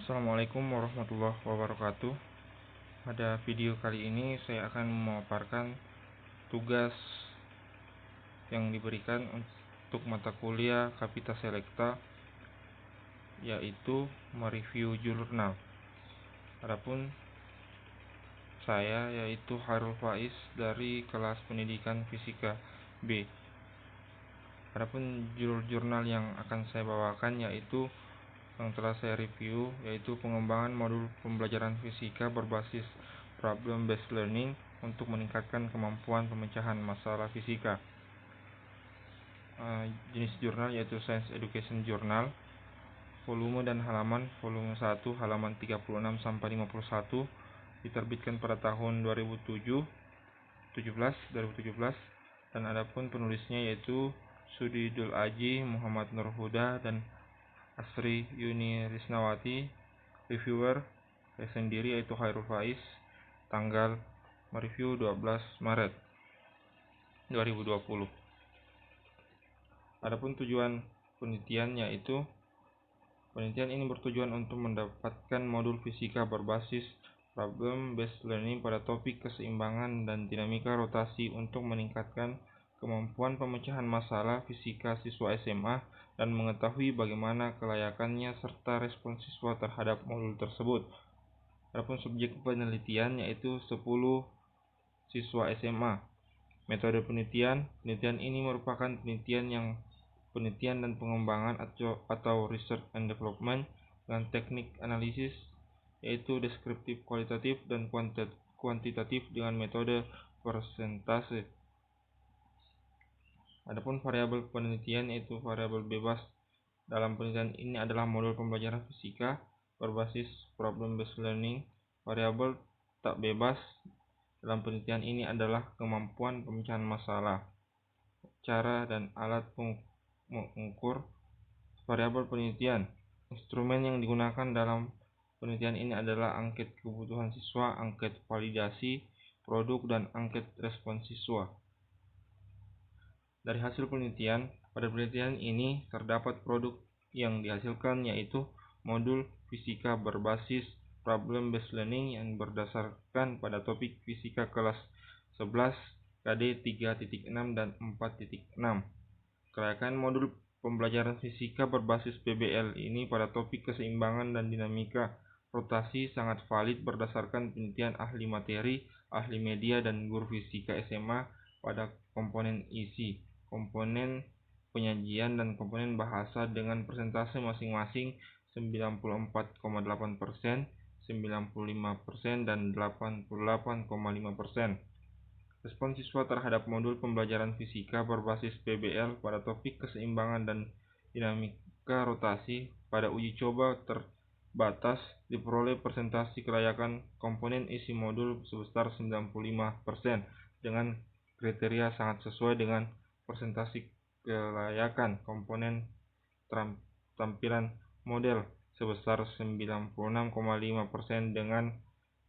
Assalamualaikum warahmatullahi wabarakatuh. Pada video kali ini saya akan memaparkan tugas yang diberikan untuk mata kuliah Kapita Selecta, yaitu mereview jurnal. Adapun saya yaitu Hairul Faiz dari kelas pendidikan fisika B. Adapun jurnal yang akan saya bawakan yaitu yang telah saya review, yaitu pengembangan modul pembelajaran fisika berbasis problem based learning untuk meningkatkan kemampuan pemecahan masalah fisika. Jenis jurnal yaitu Science Education Journal. Volume dan halaman: volume 1 halaman 36 sampai 51, diterbitkan pada tahun 2017, dan adapun penulisnya yaitu Sudidul Aji, Muhammad Nur Huda, dan Asri Yuni Risnawati. Reviewer saya sendiri yaitu Hairul Faiz. Tanggal mereview 12 Maret 2020. Adapun tujuan penelitian yaitu penelitian ini bertujuan untuk mendapatkan modul fisika berbasis problem based learning pada topik keseimbangan dan dinamika rotasi untuk meningkatkan kemampuan pemecahan masalah fisika siswa SMA dan mengetahui bagaimana kelayakannya serta respon siswa terhadap modul tersebut. Adapun subjek penelitian yaitu 10 siswa SMA. Metode penelitian ini merupakan penelitian dan pengembangan atau research and development dengan teknik analisis yaitu deskriptif kualitatif dan kuantitatif dengan metode persentase. Adapun variabel penelitian yaitu variabel bebas dalam penelitian ini adalah modul pembelajaran fisika berbasis problem based learning. Variabel tak bebas dalam penelitian ini adalah kemampuan pemecahan masalah. Cara dan alat mengukur variabel penelitian. Instrumen yang digunakan dalam penelitian ini adalah angket kebutuhan siswa, angket validasi produk, dan angket respon siswa. Dari hasil penelitian, pada penelitian ini terdapat produk yang dihasilkan yaitu modul fisika berbasis problem based learning yang berdasarkan pada topik fisika kelas 11 KD 3.6 dan 4.6. Kelayakan modul pembelajaran fisika berbasis PBL ini pada topik keseimbangan dan dinamika rotasi sangat valid berdasarkan penelitian ahli materi, ahli media, dan guru fisika SMA pada komponen isi, komponen penyajian, dan komponen bahasa dengan persentase masing-masing 94,8%, 95%, dan 88,5%. Respon siswa terhadap modul pembelajaran fisika berbasis PBL pada topik keseimbangan dan dinamika rotasi pada uji coba terbatas diperoleh persentase kelayakan komponen isi modul sebesar 95% dengan kriteria sangat sesuai dengan persentase kelayakan komponen tampilan model sebesar 96,5% dengan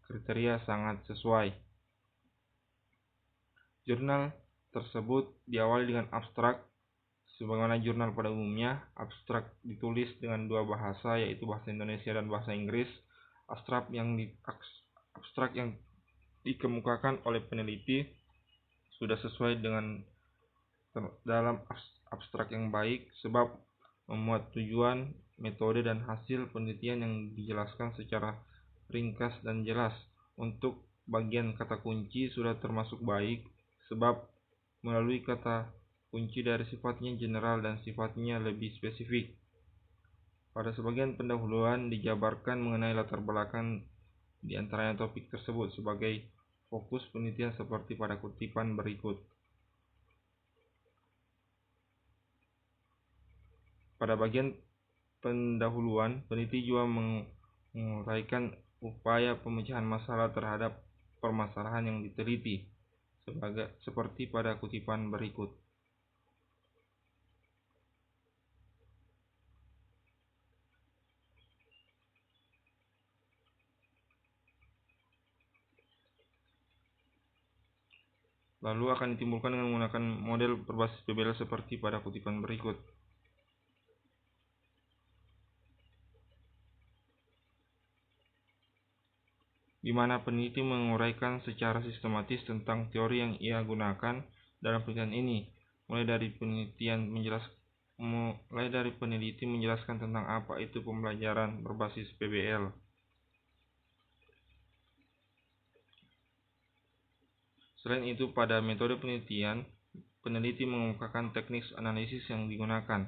kriteria sangat sesuai. Jurnal tersebut diawali dengan abstrak. Sebagaimana jurnal pada umumnya, abstrak ditulis dengan dua bahasa, yaitu bahasa Indonesia dan bahasa Inggris. Abstrak yang dikemukakan oleh peneliti sudah sesuai dengan dalam abstrak yang baik, sebab memuat tujuan, metode, dan hasil penelitian yang dijelaskan secara ringkas dan jelas. Untuk bagian kata kunci sudah termasuk baik, sebab melalui kata kunci dari sifatnya general dan sifatnya lebih spesifik. Pada sebagian pendahuluan dijabarkan mengenai latar belakang di antaranya topik tersebut sebagai fokus penelitian seperti pada kutipan berikut. Pada bagian pendahuluan, peneliti juga menguraikan upaya pemecahan masalah terhadap permasalahan yang diteliti seperti pada kutipan berikut. Lalu akan ditimbulkan dengan menggunakan model berbasis PBL seperti pada kutipan berikut. di mana peneliti menguraikan secara sistematis tentang teori yang ia gunakan dalam penelitian ini, mulai dari peneliti menjelaskan tentang apa itu pembelajaran berbasis PBL. Selain itu, pada metode penelitian, peneliti mengemukakan teknik analisis yang digunakan,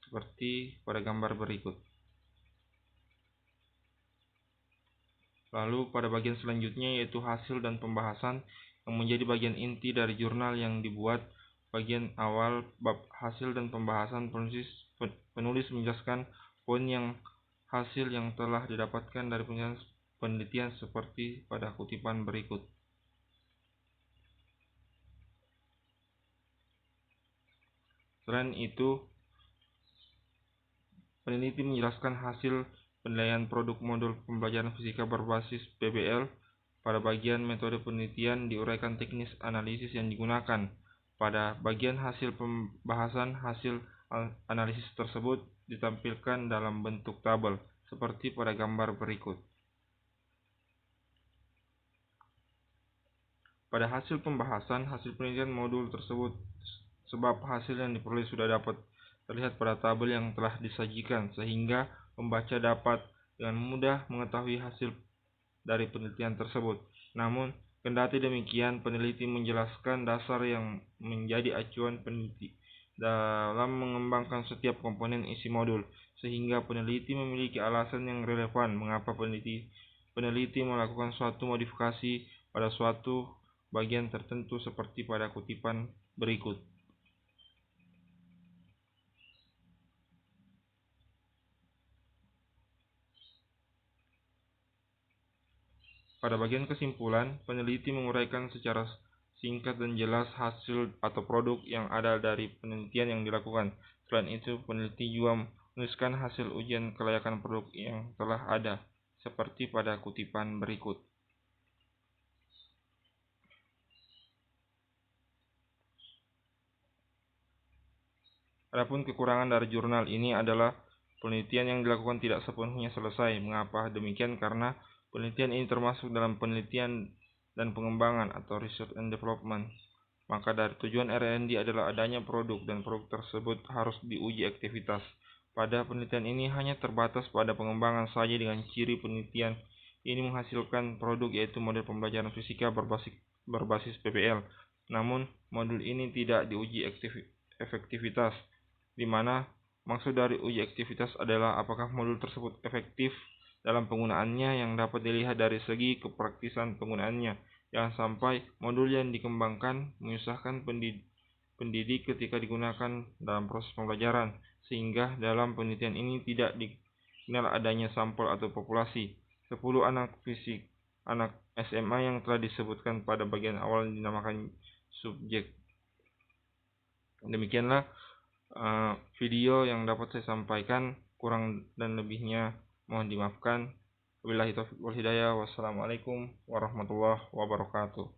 seperti pada gambar berikut. Lalu pada bagian selanjutnya yaitu hasil dan pembahasan yang menjadi bagian inti dari jurnal yang dibuat. Bagian awal bab hasil dan pembahasan, penulis menjelaskan poin yang hasil yang telah didapatkan dari penelitian seperti pada kutipan berikut. Selain itu, peneliti menjelaskan hasil penilaian produk modul pembelajaran fisika berbasis PBL. Pada bagian metode penelitian diuraikan teknis analisis yang digunakan. Pada bagian hasil pembahasan, hasil analisis tersebut ditampilkan dalam bentuk tabel, seperti pada gambar berikut. Pada hasil pembahasan, hasil penelitian modul tersebut, sebab hasil yang diperoleh sudah dapat terlihat pada tabel yang telah disajikan, sehingga pembaca dapat dengan mudah mengetahui hasil dari penelitian tersebut. Namun, kendati demikian, peneliti menjelaskan dasar yang menjadi acuan peneliti dalam mengembangkan setiap komponen isi modul, sehingga peneliti memiliki alasan yang relevan mengapa peneliti melakukan suatu modifikasi pada suatu bagian tertentu seperti pada kutipan berikut. Pada bagian kesimpulan, peneliti menguraikan secara singkat dan jelas hasil atau produk yang ada dari penelitian yang dilakukan. Selain itu, peneliti juga menuliskan hasil ujian kelayakan produk yang telah ada, seperti pada kutipan berikut. Adapun kekurangan dari jurnal ini adalah penelitian yang dilakukan tidak sepenuhnya selesai. Mengapa demikian? Karena penelitian ini termasuk dalam penelitian dan pengembangan atau research and development. Maka dari tujuan R&D adalah adanya produk dan produk tersebut harus diuji aktivitas. Pada penelitian ini hanya terbatas pada pengembangan saja dengan ciri penelitian ini menghasilkan produk yaitu model pembelajaran fisika berbasis PBL. Namun modul ini tidak diuji efektivitas, di mana maksud dari uji aktivitas adalah apakah modul tersebut efektif dalam penggunaannya yang dapat dilihat dari segi kepraktisan penggunaannya. Jangan sampai modul yang dikembangkan menyusahkan pendidik ketika digunakan dalam proses pembelajaran, sehingga dalam penelitian ini tidak dikenal adanya sampel atau populasi. 10 anak SMA yang telah disebutkan pada bagian awal dinamakan subjek. Demikianlah video yang dapat saya sampaikan, kurang dan lebihnya mohon dimaafkan. Wabillahi taufiq wal hidayah. Wassalamualaikum warahmatullahi wabarakatuh.